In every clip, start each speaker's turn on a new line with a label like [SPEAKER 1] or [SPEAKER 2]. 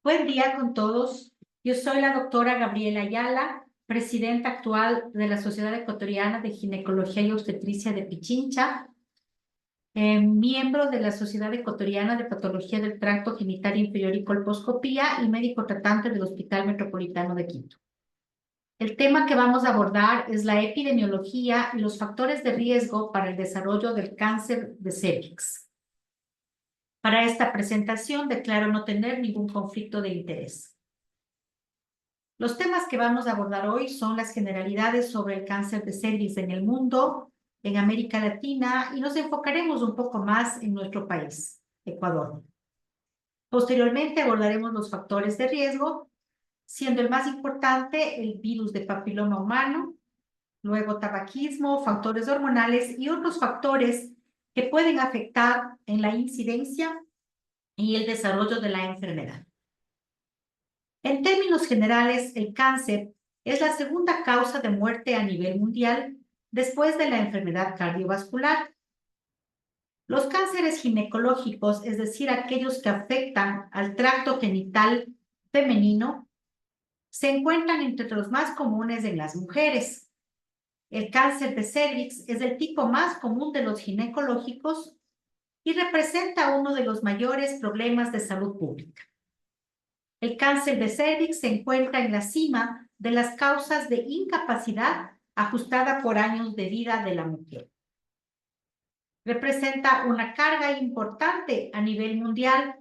[SPEAKER 1] Buen día con todos. Yo soy la doctora Gabriela Ayala, presidenta actual de la Sociedad Ecuatoriana de Ginecología y Obstetricia de Pichincha, miembro de la Sociedad Ecuatoriana de Patología del Tracto Genital Inferior y Colposcopía y médico tratante del Hospital Metropolitano de Quito. El tema que vamos a abordar es la epidemiología y los factores de riesgo para el desarrollo del cáncer de cérvix. Para esta presentación declaro no tener ningún conflicto de interés. Los temas que vamos a abordar hoy son las generalidades sobre el cáncer de cérvix en el mundo, en América Latina, y nos enfocaremos un poco más en nuestro país, Ecuador. Posteriormente abordaremos los factores de riesgo, siendo el más importante el virus de papiloma humano, luego tabaquismo, factores hormonales y otros factores que pueden afectar en la incidencia y el desarrollo de la enfermedad. En términos generales, el cáncer es la segunda causa de muerte a nivel mundial después de la enfermedad cardiovascular. Los cánceres ginecológicos, es decir, aquellos que afectan al tracto genital femenino, se encuentran entre los más comunes en las mujeres. El cáncer de cérvix es el tipo más común de los ginecológicos y representa uno de los mayores problemas de salud pública. El cáncer de cérvix se encuentra en la cima de las causas de incapacidad ajustada por años de vida de la mujer. Representa una carga importante a nivel mundial,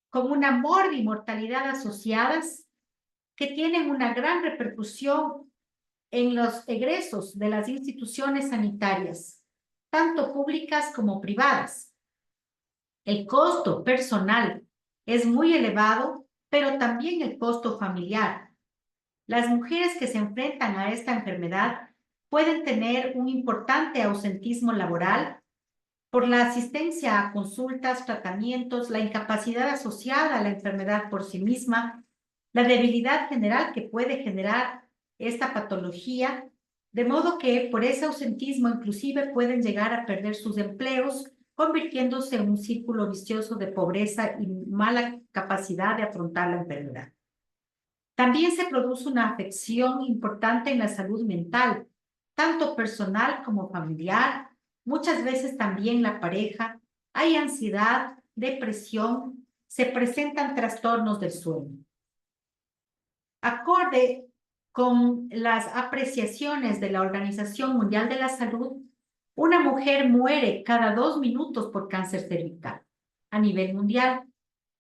[SPEAKER 1] con una morbi-mortalidad asociadas que tienen una gran repercusión en los egresos de las instituciones sanitarias, tanto públicas como privadas. El costo personal es muy elevado, pero también el costo familiar. Las mujeres que se enfrentan a esta enfermedad pueden tener un importante ausentismo laboral por la asistencia a consultas, tratamientos, la incapacidad asociada a la enfermedad por sí misma, la debilidad general que puede generar esta patología, de modo que por ese ausentismo inclusive pueden llegar a perder sus empleos, convirtiéndose en un círculo vicioso de pobreza y mala capacidad de afrontar la enfermedad. También se produce una afección importante en la salud mental, tanto personal como familiar, muchas veces también la pareja, hay ansiedad, depresión, se presentan trastornos del sueño. Acorde con las apreciaciones de la Organización Mundial de la Salud, una mujer muere cada 2 minutos por cáncer cervical a nivel mundial,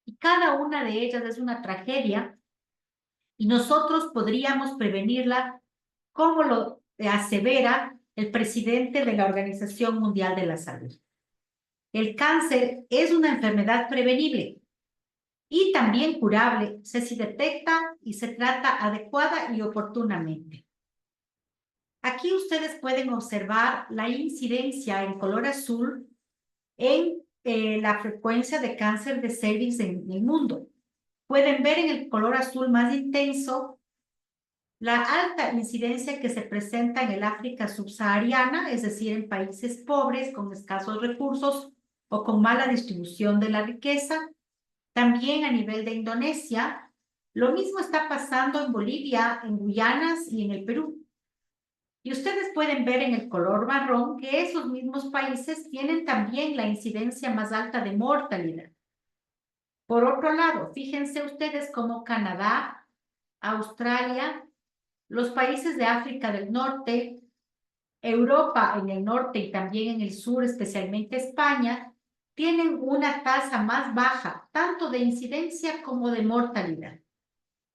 [SPEAKER 1] y cada una de ellas es una tragedia, y nosotros podríamos prevenirla, como lo asevera el presidente de la Organización Mundial de la Salud. El cáncer es una enfermedad prevenible y también curable si se detecta y se trata adecuada y oportunamente. Aquí ustedes pueden observar la incidencia en color azul en la frecuencia de cáncer de cérvix en el mundo. Pueden ver en el color azul más intenso la alta incidencia que se presenta en el África subsahariana, es decir, en países pobres con escasos recursos o con mala distribución de la riqueza. También a nivel de Indonesia, lo mismo está pasando en Bolivia, en Guyanas y en el Perú. Y ustedes pueden ver en el color marrón que esos mismos países tienen también la incidencia más alta de mortalidad. Por otro lado, fíjense ustedes cómo Canadá, Australia, los países de África del Norte, Europa en el norte y también en el sur, especialmente España, tienen una tasa más baja, tanto de incidencia como de mortalidad.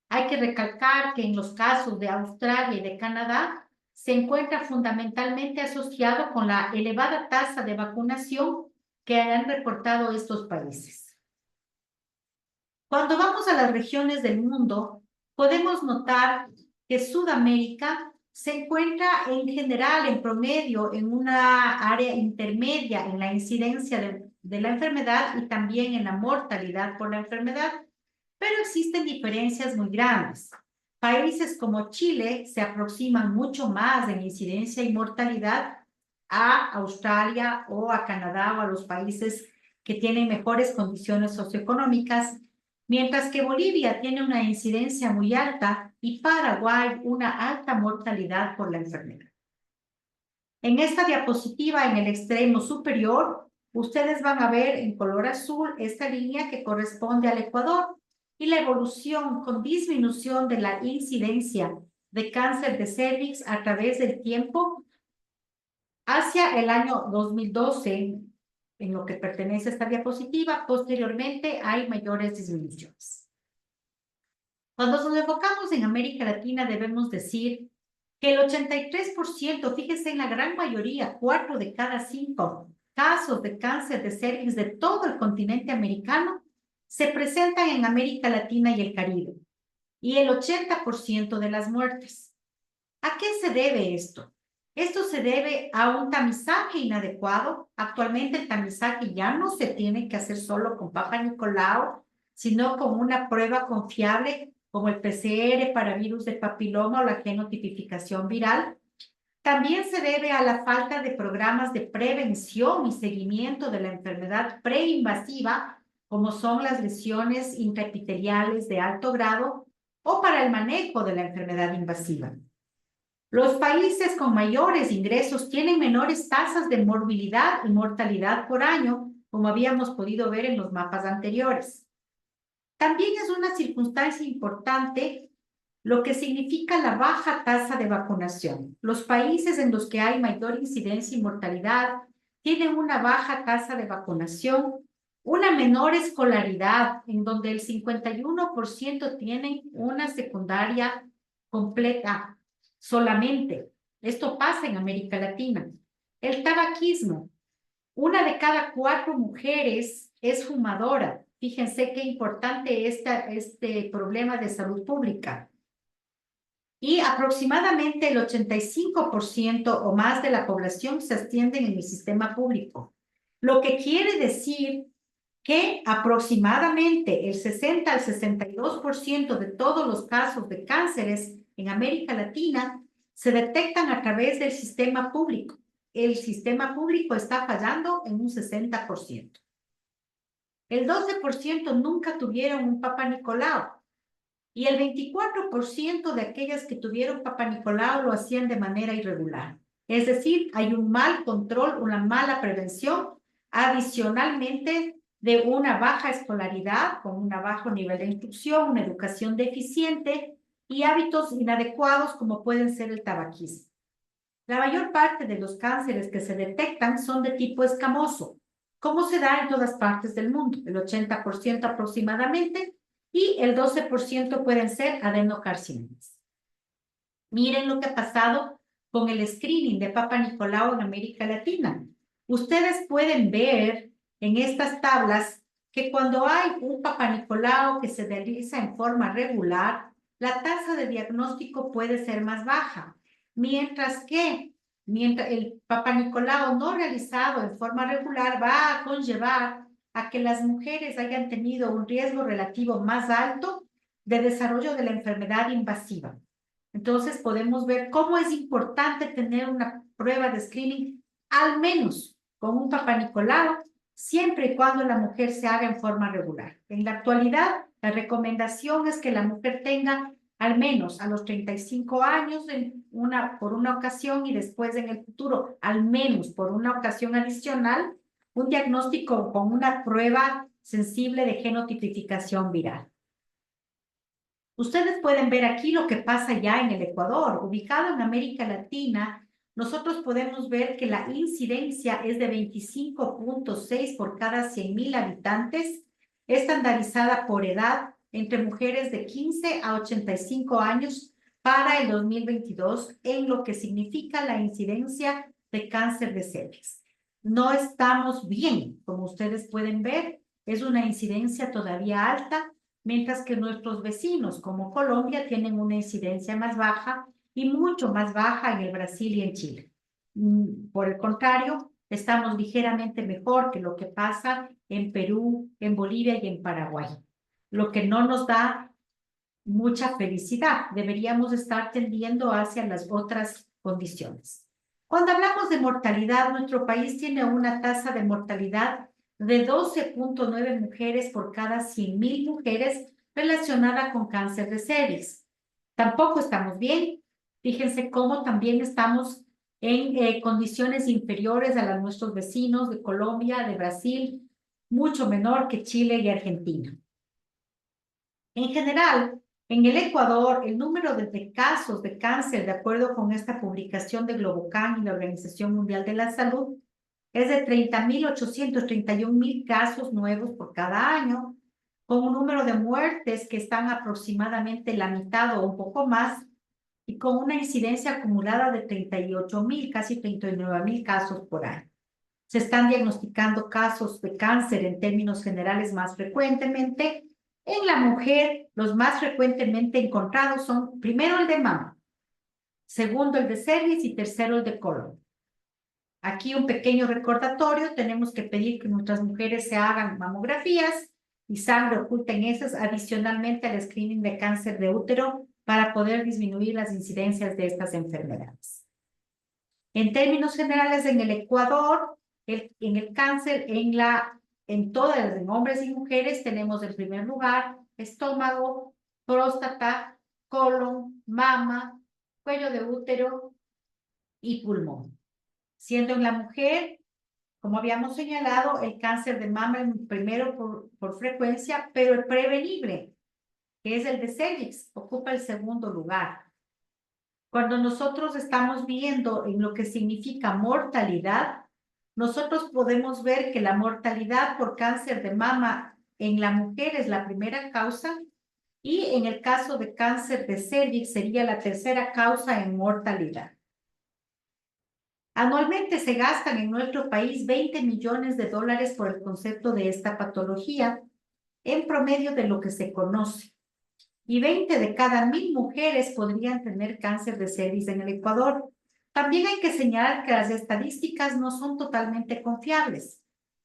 [SPEAKER 1] Hay que recalcar que en los casos de Australia y de Canadá se encuentra fundamentalmente asociado con la elevada tasa de vacunación que han reportado estos países. Cuando vamos a las regiones del mundo, podemos notar que Sudamérica se encuentra en general, en promedio, en una área intermedia en la incidencia de la enfermedad y también en la mortalidad por la enfermedad, pero existen diferencias muy grandes. Países como Chile se aproximan mucho más en incidencia y mortalidad a Australia o a Canadá o a los países que tienen mejores condiciones socioeconómicas, mientras que Bolivia tiene una incidencia muy alta y Paraguay una alta mortalidad por la enfermedad. En esta diapositiva, en el extremo superior, ustedes van a ver en color azul esta línea que corresponde al Ecuador y la evolución con disminución de la incidencia de cáncer de cervix a través del tiempo hacia el año 2012, en lo que pertenece a esta diapositiva. Posteriormente hay mayores disminuciones. Cuando nos enfocamos en América Latina, debemos decir que el 83%, fíjense, en la gran mayoría, 4 de cada 5 casos de cáncer de cervix de todo el continente americano se presentan en América Latina y el Caribe, y el 80% de las muertes. ¿A qué se debe esto? Esto se debe a un tamizaje inadecuado. Actualmente el tamizaje ya no se tiene que hacer solo con Papa Nicolau, sino con una prueba confiable como el PCR para virus del papiloma o la genotipificación viral. También se debe a la falta de programas de prevención y seguimiento de la enfermedad preinvasiva, como son las lesiones intraepiteliales de alto grado, o para el manejo de la enfermedad invasiva. Los países con mayores ingresos tienen menores tasas de morbilidad y mortalidad por año, como habíamos podido ver en los mapas anteriores. También es una circunstancia importante lo que significa la baja tasa de vacunación. Los países en los que hay mayor incidencia y mortalidad tienen una baja tasa de vacunación, una menor escolaridad, en donde el 51% tienen una secundaria completa solamente. Esto pasa en América Latina. El tabaquismo. 1 de cada 4 mujeres es fumadora. Fíjense qué importante este problema de salud pública. Y aproximadamente el 85% o más de la población se atienden en el sistema público, lo que quiere decir que aproximadamente el 60 al 62% de todos los casos de cánceres en América Latina se detectan a través del sistema público. El sistema público está fallando en un 60%. El 12% nunca tuvieron un Papa Nicolau. Y el 24% de aquellas que tuvieron Papa Nicolau lo hacían de manera irregular. Es decir, hay un mal control, una mala prevención, adicionalmente de una baja escolaridad, con un bajo nivel de instrucción, una educación deficiente y hábitos inadecuados como pueden ser el tabaquismo. La mayor parte de los cánceres que se detectan son de tipo escamoso, como se da en todas partes del mundo, el 80% aproximadamente, y el 12% pueden ser adenocarcinomas. Miren lo que ha pasado con el screening de Papa Nicolau en América Latina. Ustedes pueden ver en estas tablas que cuando hay un Papa Nicolau que se realiza en forma regular, la tasa de diagnóstico puede ser más baja, mientras el Papa Nicolau no realizado en forma regular va a conllevar a que las mujeres hayan tenido un riesgo relativo más alto de desarrollo de la enfermedad invasiva. Entonces podemos ver cómo es importante tener una prueba de screening, al menos con un Papa Nicolau, siempre y cuando la mujer se haga en forma regular. En la actualidad, la recomendación es que la mujer tenga al menos a los 35 años por una ocasión y después en el futuro, al menos por una ocasión adicional, un diagnóstico con una prueba sensible de genotipificación viral. Ustedes pueden ver aquí lo que pasa ya en el Ecuador. Ubicado en América Latina, nosotros podemos ver que la incidencia es de 25.6 por cada 100.000 habitantes, estandarizada por edad entre mujeres de 15 a 85 años para el 2022, en lo que significa la incidencia de cáncer de cervix. No estamos bien, como ustedes pueden ver, es una incidencia todavía alta, mientras que nuestros vecinos, como Colombia, tienen una incidencia más baja y mucho más baja en el Brasil y en Chile. Por el contrario, estamos ligeramente mejor que lo que pasa en Perú, en Bolivia y en Paraguay, lo que no nos da mucha felicidad. Deberíamos estar tendiendo hacia las otras condiciones. Cuando hablamos de mortalidad, nuestro país tiene una tasa de mortalidad de 12.9 mujeres por cada 100.000 mujeres relacionada con cáncer de cervix. Tampoco estamos bien. Fíjense cómo también estamos en condiciones inferiores a las de nuestros vecinos de Colombia, de Brasil, mucho menor que Chile y Argentina. En general, en el Ecuador, el número de casos de cáncer, de acuerdo con esta publicación de Globocan y la Organización Mundial de la Salud, es de 30.831.000 casos nuevos por cada año, con un número de muertes que están aproximadamente la mitad o un poco más, y con una incidencia acumulada de 38.000, casi 39.000 casos por año. Se están diagnosticando casos de cáncer en términos generales más frecuentemente. En la mujer, los más frecuentemente encontrados son primero el de mama, segundo el de cervix y tercero el de colon. Aquí un pequeño recordatorio, tenemos que pedir que nuestras mujeres se hagan mamografías y sangre oculta en esas, adicionalmente al screening de cáncer de útero, para poder disminuir las incidencias de estas enfermedades. En términos generales, en el Ecuador, en el cáncer, en hombres y mujeres, tenemos en primer lugar estómago, próstata, colon, mama, cuello de útero y pulmón. Siendo en la mujer, como habíamos señalado, el cáncer de mama es primero por frecuencia, pero el prevenible, que es el de cervix, ocupa el segundo lugar. Cuando nosotros estamos viendo en lo que significa mortalidad, nosotros podemos ver que la mortalidad por cáncer de mama en la mujer es la primera causa y en el caso de cáncer de cervix sería la tercera causa en mortalidad. Anualmente se gastan en nuestro país 20 millones de dólares por el concepto de esta patología, en promedio de lo que se conoce. Y 20 de cada 1.000 mujeres podrían tener cáncer de cervix en el Ecuador. También hay que señalar que las estadísticas no son totalmente confiables.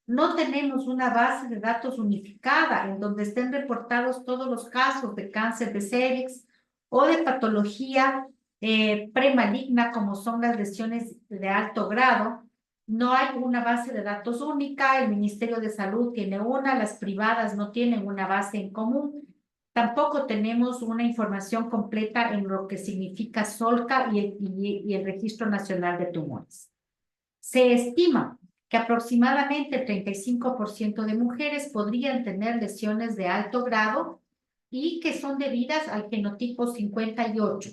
[SPEAKER 1] No tenemos una base de datos unificada en donde estén reportados todos los casos de cáncer de cervix o de patología premaligna, como son las lesiones de alto grado. No hay una base de datos única, el Ministerio de Salud tiene una, las privadas no tienen una base en común. Tampoco tenemos una información completa en lo que significa SOLCA y el Registro Nacional de Tumores. Se estima que aproximadamente el 35% de mujeres podrían tener lesiones de alto grado y que son debidas al genotipo 58.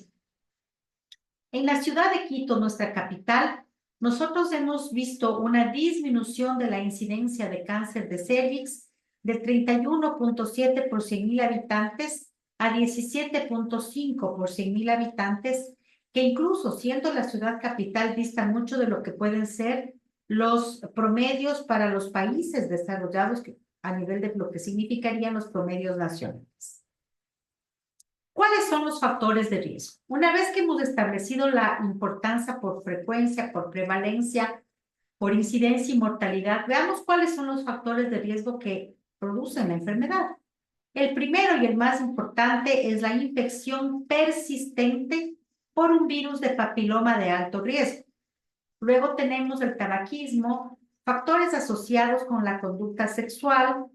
[SPEAKER 1] En la ciudad de Quito, nuestra capital, nosotros hemos visto una disminución de la incidencia de cáncer de cervix de 31.7 por 100.000 habitantes a 17.5 por 100.000 habitantes, que incluso siendo la ciudad capital dista mucho de lo que pueden ser los promedios para los países desarrollados a nivel de lo que significarían los promedios nacionales. ¿Cuáles son los factores de riesgo? Una vez que hemos establecido la importancia por frecuencia, por prevalencia, por incidencia y mortalidad, veamos cuáles son los factores de riesgo que producen la enfermedad. El primero y el más importante es la infección persistente por un virus de papiloma de alto riesgo. Luego tenemos el tabaquismo, factores asociados con la conducta sexual,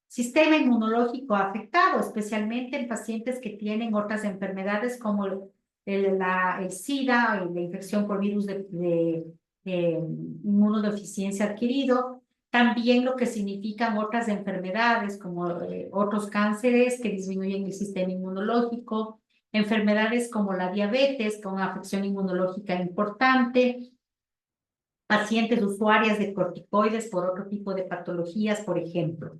[SPEAKER 1] sistema inmunológico afectado, especialmente en pacientes que tienen otras enfermedades como el SIDA, la infección por virus de inmunodeficiencia adquirido, también lo que significan otras enfermedades como otros cánceres que disminuyen el sistema inmunológico, enfermedades como la diabetes con afección inmunológica importante, pacientes usuarias de corticoides por otro tipo de patologías, por ejemplo.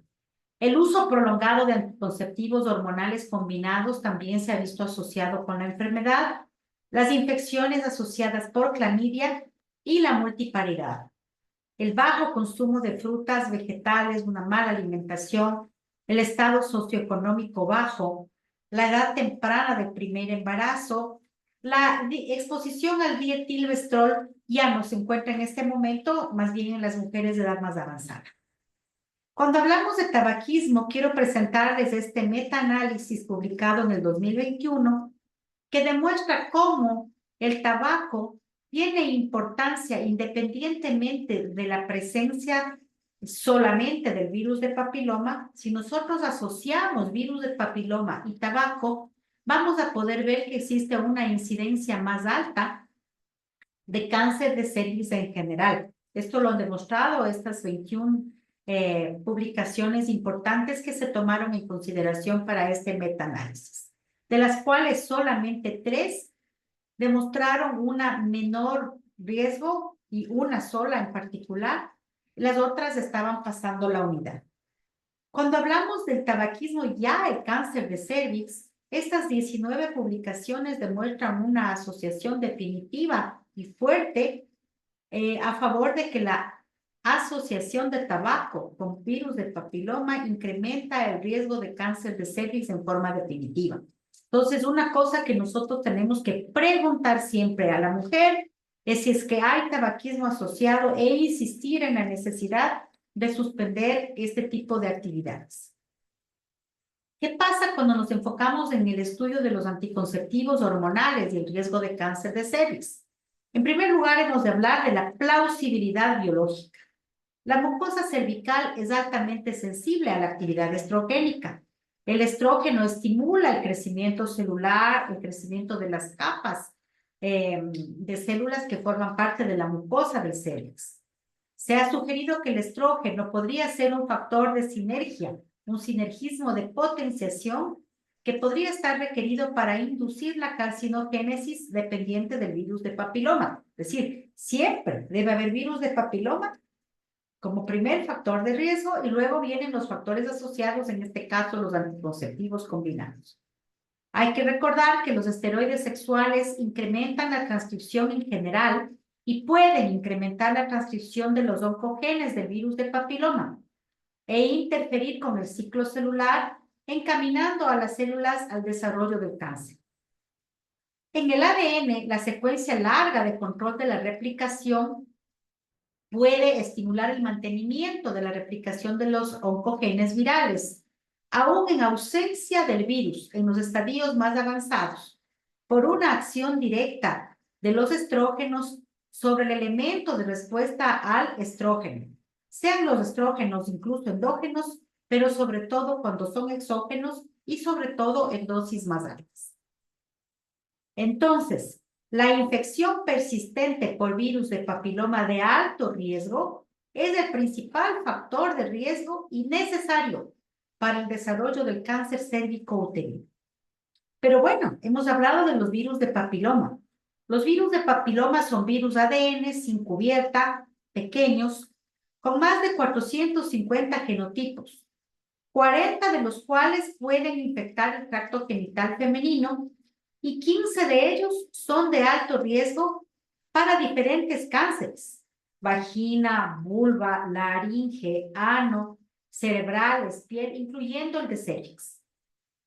[SPEAKER 1] El uso prolongado de anticonceptivos hormonales combinados también se ha visto asociado con la enfermedad, las infecciones asociadas por clamidia y la multiparidad. El bajo consumo de frutas, vegetales, una mala alimentación, el estado socioeconómico bajo, la edad temprana del primer embarazo, la exposición al dietilvestrol ya no se encuentra en este momento, más bien en las mujeres de edad más avanzada. Cuando hablamos de tabaquismo, quiero presentarles este metaanálisis publicado en el 2021 que demuestra cómo el tabaco tiene importancia independientemente de la presencia solamente del virus de papiloma, si nosotros asociamos virus de papiloma y tabaco, vamos a poder ver que existe una incidencia más alta de cáncer de cervix en general. Esto lo han demostrado estas 21 publicaciones importantes que se tomaron en consideración para este metaanálisis, de las cuales solamente 3 demostraron una menor riesgo y una sola en particular. Las otras estaban pasando la unidad. Cuando hablamos del tabaquismo ya el cáncer de cervix, estas 19 publicaciones demuestran una asociación definitiva y fuerte a favor de que la asociación de tabaco con virus de papiloma incrementa el riesgo de cáncer de cervix en forma definitiva. Entonces, una cosa que nosotros tenemos que preguntar siempre a la mujer es si es que hay tabaquismo asociado e insistir en la necesidad de suspender este tipo de actividades. ¿Qué pasa cuando nos enfocamos en el estudio de los anticonceptivos hormonales y el riesgo de cáncer de cervix? En primer lugar, hemos de hablar de la plausibilidad biológica. La mucosa cervical es altamente sensible a la actividad estrogénica. El estrógeno estimula el crecimiento celular, el crecimiento de las capas de células que forman parte de la mucosa del cervix. Se ha sugerido que el estrógeno podría ser un factor de sinergia, un sinergismo de potenciación que podría estar requerido para inducir la carcinogénesis dependiente del virus de papiloma. Es decir, siempre debe haber virus de papiloma como primer factor de riesgo y luego vienen los factores asociados, en este caso los anticonceptivos combinados. Hay que recordar que los esteroides sexuales incrementan la transcripción en general y pueden incrementar la transcripción de los oncogenes del virus de papiloma e interferir con el ciclo celular, encaminando a las células al desarrollo del cáncer. En el ADN, la secuencia larga de control de la replicación puede estimular el mantenimiento de la replicación de los oncogenes virales, aún en ausencia del virus en los estadios más avanzados, por una acción directa de los estrógenos sobre el elemento de respuesta al estrógeno, sean los estrógenos incluso endógenos, pero sobre todo cuando son exógenos y sobre todo en dosis más altas. Entonces, la infección persistente por virus de papiloma de alto riesgo es el principal factor de riesgo y necesario para el desarrollo del cáncer cérvico-uterino. Pero bueno, hemos hablado de los virus de papiloma. Los virus de papiloma son virus ADN sin cubierta, pequeños, con más de 450 genotipos, 40 de los cuales pueden infectar el tracto genital femenino y 15 de ellos son de alto riesgo para diferentes cánceres: vagina, vulva, laringe, ano, cerebrales, piel, incluyendo el de cervix.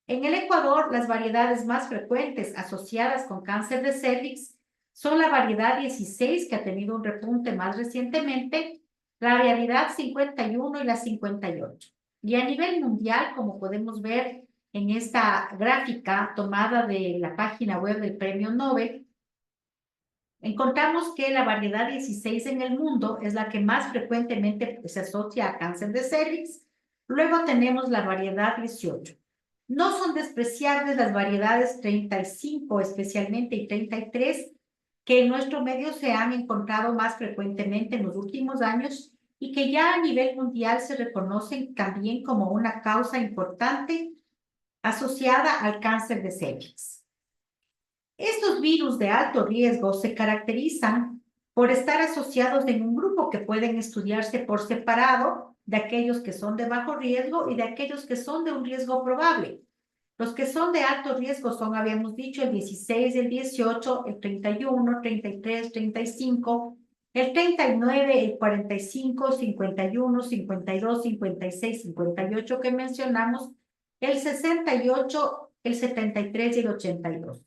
[SPEAKER 1] En el Ecuador, las variedades más frecuentes asociadas con cáncer de cervix son la variedad 16, que ha tenido un repunte más recientemente, la variedad 51 y la 58. Y a nivel mundial, como podemos ver en esta gráfica tomada de la página web del Premio Nobel, encontramos que la variedad 16 en el mundo es la que más frecuentemente se asocia a cáncer de cervix. Luego tenemos la variedad 18. No son despreciables las variedades 35 especialmente y 33, que en nuestro medio se han encontrado más frecuentemente en los últimos años y que ya a nivel mundial se reconocen también como una causa importante asociada al cáncer de cervix. Estos virus de alto riesgo se caracterizan por estar asociados en un grupo que pueden estudiarse por separado de aquellos que son de bajo riesgo y de aquellos que son de un riesgo probable. Los que son de alto riesgo son, habíamos dicho, el 16, el 18, el 31, 33, 35, el 39, el 45, 51, 52, 56, 58 que mencionamos, el 68, el 73 y el 82.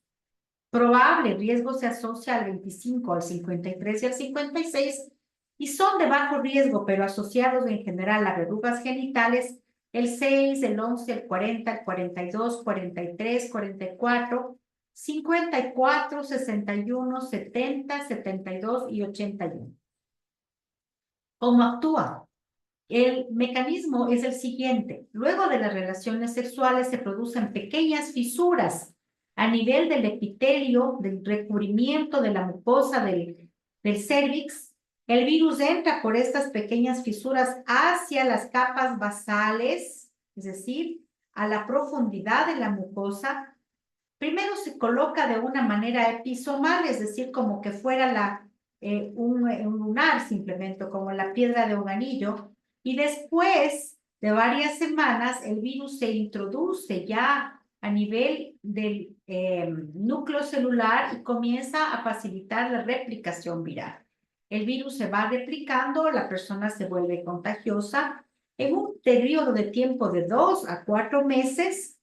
[SPEAKER 1] Probable riesgo se asocia al 25, al 53 y al 56, y son de bajo riesgo, pero asociados en general a verrugas genitales, el 6, el 11, el 40, el 42, 43, 44, 54, 61, 70, 72 y 81. ¿Cómo actúa? El mecanismo es el siguiente. Luego de las relaciones sexuales se producen pequeñas fisuras a nivel del epitelio, del recubrimiento de la mucosa del cérvix. El virus entra por estas pequeñas fisuras hacia las capas basales, es decir, a la profundidad de la mucosa. Primero se coloca de una manera episomal, es decir, como que fuera un lunar simplemente, como la piedra de un anillo, y después de varias semanas el virus se introduce ya a nivel del núcleo celular y comienza a facilitar la replicación viral. El virus se va replicando, la persona se vuelve contagiosa. En un periodo de tiempo de 2 a 4 meses,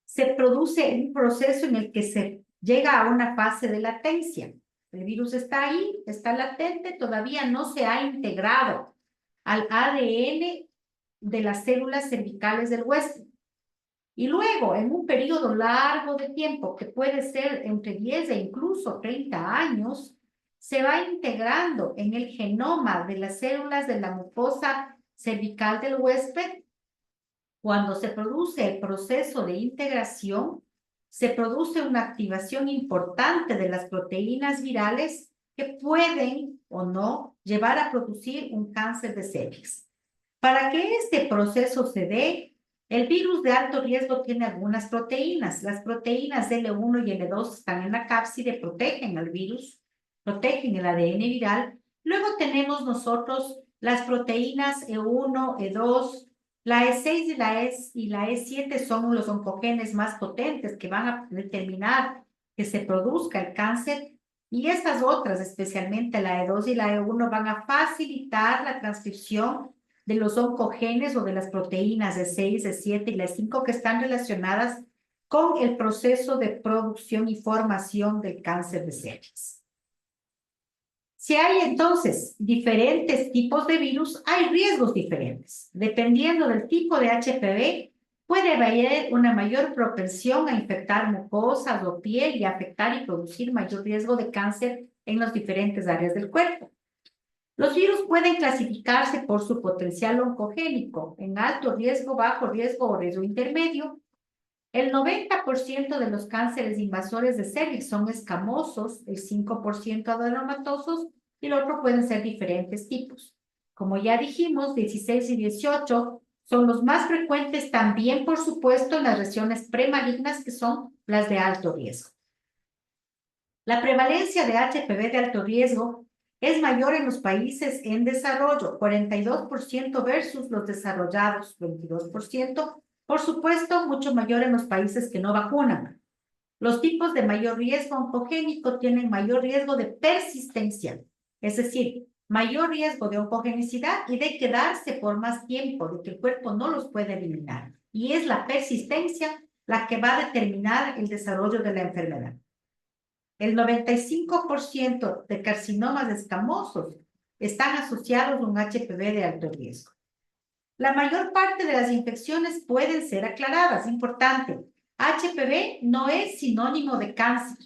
[SPEAKER 1] se produce un proceso en el que se llega a una fase de latencia. El virus está ahí, está latente, todavía no se ha integrado al ADN de las células cervicales del huésped. Y luego, en un periodo largo de tiempo, que puede ser entre 10 e incluso 30 años, se va integrando en el genoma de las células de la mucosa cervical del huésped. Cuando se produce el proceso de integración, se produce una activación importante de las proteínas virales que pueden o no llevar a producir un cáncer de cervix. Para que este proceso se dé, el virus de alto riesgo tiene algunas proteínas. Las proteínas L1 y L2 están en la cápside, protegen al virus, protegen el ADN viral. Luego tenemos nosotros las proteínas E1, E2, la E6 y la E7 son los oncogenes más potentes que van a determinar que se produzca el cáncer, y estas otras, especialmente la E2 y la E1, van a facilitar la transcripción de los oncogenes o de las proteínas E6, E7 y la E5 que están relacionadas con el proceso de producción y formación del cáncer de cervix. Si hay entonces diferentes tipos de virus, hay riesgos diferentes. Dependiendo del tipo de HPV, puede haber una mayor propensión a infectar mucosas o piel y afectar y producir mayor riesgo de cáncer en las diferentes áreas del cuerpo. Los virus pueden clasificarse por su potencial oncogénico, en alto riesgo, bajo riesgo o riesgo intermedio. El 90% de los cánceres invasores de cervix son escamosos, el 5% adenomatosos y el otro pueden ser diferentes tipos. Como ya dijimos, 16 y 18 son los más frecuentes, también por supuesto en las regiones premalignas, que son las de alto riesgo. La prevalencia de HPV de alto riesgo es mayor en los países en desarrollo, 42% versus los desarrollados, 22%. Por supuesto, mucho mayor en los países que no vacunan. Los tipos de mayor riesgo oncogénico tienen mayor riesgo de persistencia, es decir, mayor riesgo de oncogenicidad y de quedarse por más tiempo, de que el cuerpo no los puede eliminar. Y es la persistencia la que va a determinar el desarrollo de la enfermedad. El 95% de carcinomas escamosos están asociados a un HPV de alto riesgo. La mayor parte de las infecciones pueden ser aclaradas. Importante, HPV no es sinónimo de cáncer,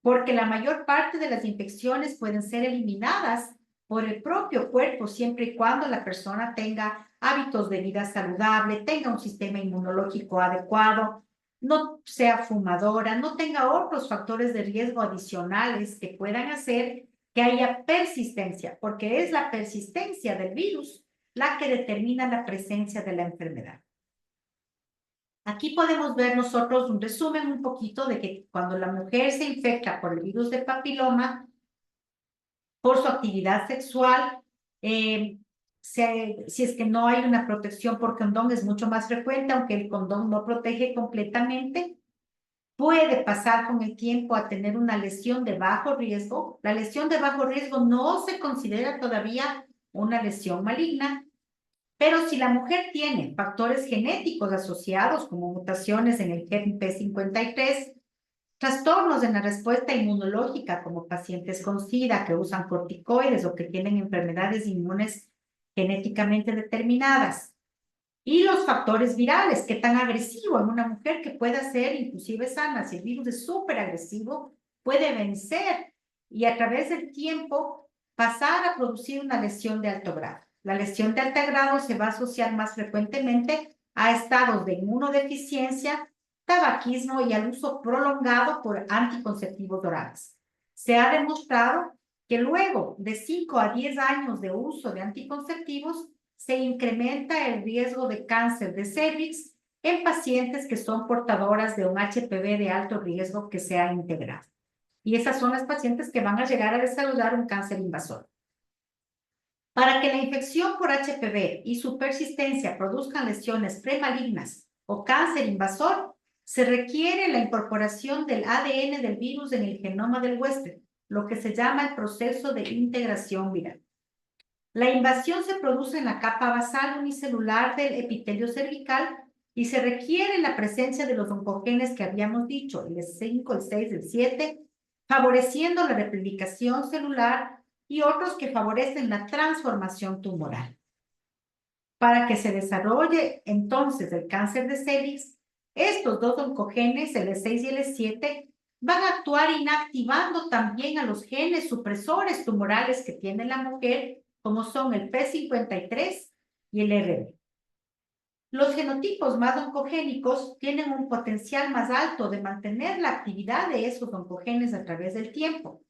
[SPEAKER 1] porque la mayor parte de las infecciones pueden ser eliminadas por el propio cuerpo siempre y cuando la persona tenga hábitos de vida saludable, tenga un sistema inmunológico adecuado, no sea fumadora, no tenga otros factores de riesgo adicionales que puedan hacer que haya persistencia, porque es la persistencia del virus la que determina la presencia de la enfermedad. Aquí podemos ver nosotros un resumen un poquito de que cuando la mujer se infecta por el virus del papiloma, por su actividad sexual, si es que no hay una protección por condón, es mucho más frecuente, aunque el condón no protege completamente. Puede pasar con el tiempo a tener una lesión de bajo riesgo. La lesión de bajo riesgo no se considera todavía una lesión maligna, pero si la mujer tiene factores genéticos asociados, como mutaciones en el gen P53, trastornos en la respuesta inmunológica, como pacientes con SIDA que usan corticoides o que tienen enfermedades inmunes genéticamente determinadas, y los factores virales, qué tan agresivo en una mujer que pueda ser inclusive sana, si el virus es súper agresivo, puede vencer y a través del tiempo pasar a producir una lesión de alto grado. La lesión de alto grado se va a asociar más frecuentemente a estados de inmunodeficiencia, tabaquismo y al uso prolongado por anticonceptivos orales. Se ha demostrado que luego de 5 a 10 años de uso de anticonceptivos se incrementa el riesgo de cáncer de cervix en pacientes que son portadoras de un HPV de alto riesgo que se ha integrado. Y esas son las pacientes que van a llegar a desarrollar un cáncer invasor. Para que la infección por HPV y su persistencia produzcan lesiones premalignas o cáncer invasor, se requiere la incorporación del ADN del virus en el genoma del huésped, lo que se llama el proceso de integración viral. La invasión se produce en la capa basal unicelular del epitelio cervical y se requiere la presencia de los oncogenes que habíamos dicho, el 5, el 6, el 7, favoreciendo la replicación celular y otros que favorecen la transformación tumoral. Para que se desarrolle entonces el cáncer de cervix, estos dos oncogenes, el E6 y el E7, van a actuar inactivando también a los genes supresores tumorales que tiene la mujer, como son el P53 y el RB. Los genotipos más oncogénicos tienen un potencial más alto de mantener la actividad de esos oncogenes a través del tiempo.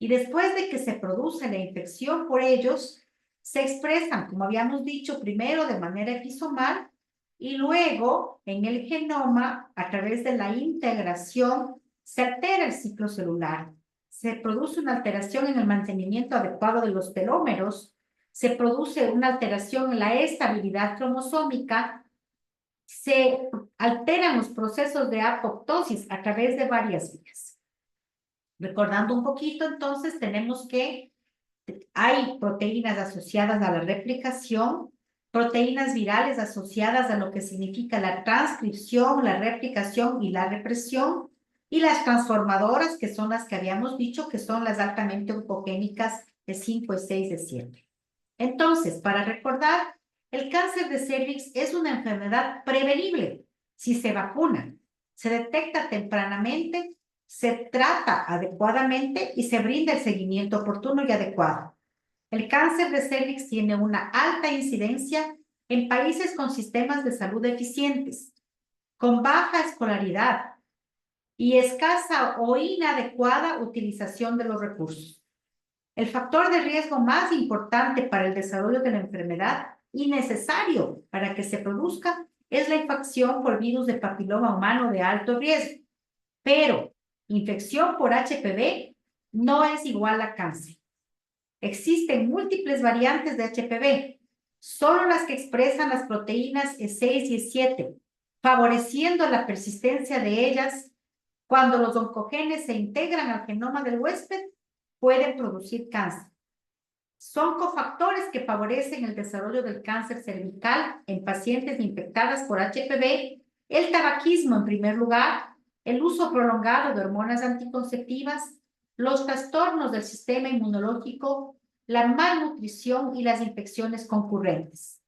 [SPEAKER 1] Y después de que se produce la infección por ellos, se expresan, como habíamos dicho, primero de manera episomal y luego en el genoma, a través de la integración, se altera el ciclo celular. Se produce una alteración en el mantenimiento adecuado de los telómeros, se produce una alteración en la estabilidad cromosómica, se alteran los procesos de apoptosis a través de varias vías. Recordando un poquito, entonces, tenemos que hay proteínas asociadas a la replicación, proteínas virales asociadas a lo que significa la transcripción, la replicación y la represión, y las transformadoras, que son las que habíamos dicho, que son las altamente oncogénicas de 5, de 6, de 7. Entonces, para recordar, el cáncer de cervix es una enfermedad prevenible si se vacuna, se detecta tempranamente, se trata adecuadamente y se brinda el seguimiento oportuno y adecuado. El cáncer de cervix tiene una alta incidencia en países con sistemas de salud eficientes, con baja escolaridad y escasa o inadecuada utilización de los recursos. El factor de riesgo más importante para el desarrollo de la enfermedad y necesario para que se produzca es la infección por virus de papiloma humano de alto riesgo. Pero infección por HPV no es igual a cáncer. Existen múltiples variantes de HPV, solo las que expresan las proteínas E6 y E7, favoreciendo la persistencia de ellas. Cuando los oncogenes se integran al genoma del huésped, pueden producir cáncer. Son cofactores que favorecen el desarrollo del cáncer cervical en pacientes infectadas por HPV, el tabaquismo en primer lugar, el uso prolongado de hormonas anticonceptivas, los trastornos del sistema inmunológico, la malnutrición y las infecciones concurrentes.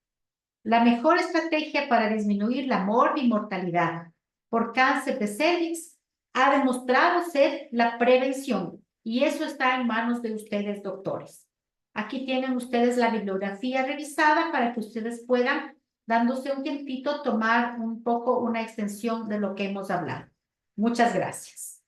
[SPEAKER 1] La mejor estrategia para disminuir la morbimortalidad por cáncer de cervix ha demostrado ser la prevención, y eso está en manos de ustedes, doctores. Aquí tienen ustedes la bibliografía revisada para que ustedes puedan, dándose un tiempito, tomar un poco una extensión de lo que hemos hablado. Muchas gracias.